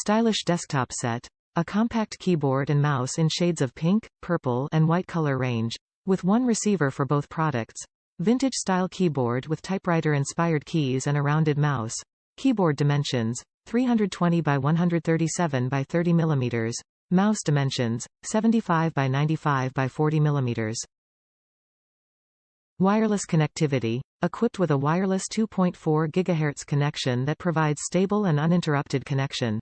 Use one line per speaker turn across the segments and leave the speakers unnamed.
Stylish desktop set. A compact keyboard and mouse in shades of pink, purple, and white color range, with one receiver for both products. Vintage-style keyboard with typewriter-inspired keys and a rounded mouse. Keyboard dimensions, 320 by 137 by 30 mm. Mouse dimensions, 75 by 95 by 40 mm. Wireless connectivity. Equipped with a wireless 2.4 GHz connection that provides stable and uninterrupted connection.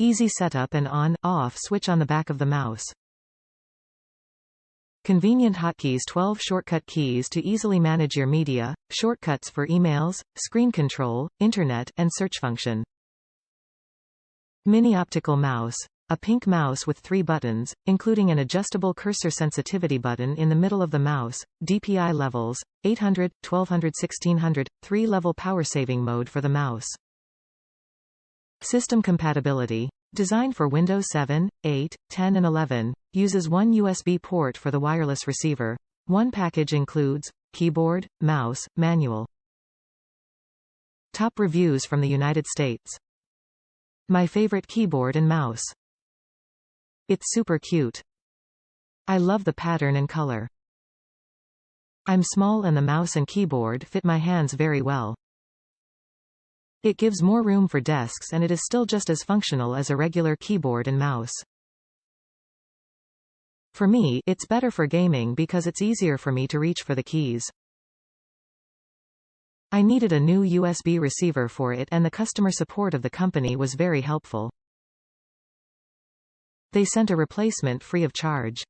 Easy setup and on/off switch on the back of the mouse. Convenient hotkeys. 12 shortcut keys to easily manage your media, shortcuts for emails, screen control, internet, and search function. Mini optical mouse. A pink mouse with 3 buttons, including an adjustable cursor sensitivity button in the middle of the mouse, DPI levels, 800, 1200, 1600, 3-level power saving mode for the mouse. System compatibility. Designed for Windows 7, 8, 10 and 11, uses one USB port for the wireless receiver. One package includes keyboard, mouse, manual. Top reviews from the United States. My favorite keyboard and mouse. It's super cute. I love the pattern and color. I'm small and the mouse and keyboard fit my hands very well. It gives more room for desks and it is still just as functional as a regular keyboard and mouse. For me, it's better for gaming because it's easier for me to reach for the keys. I needed a new USB receiver for it and the customer support of the company was very helpful. They sent a replacement free of charge.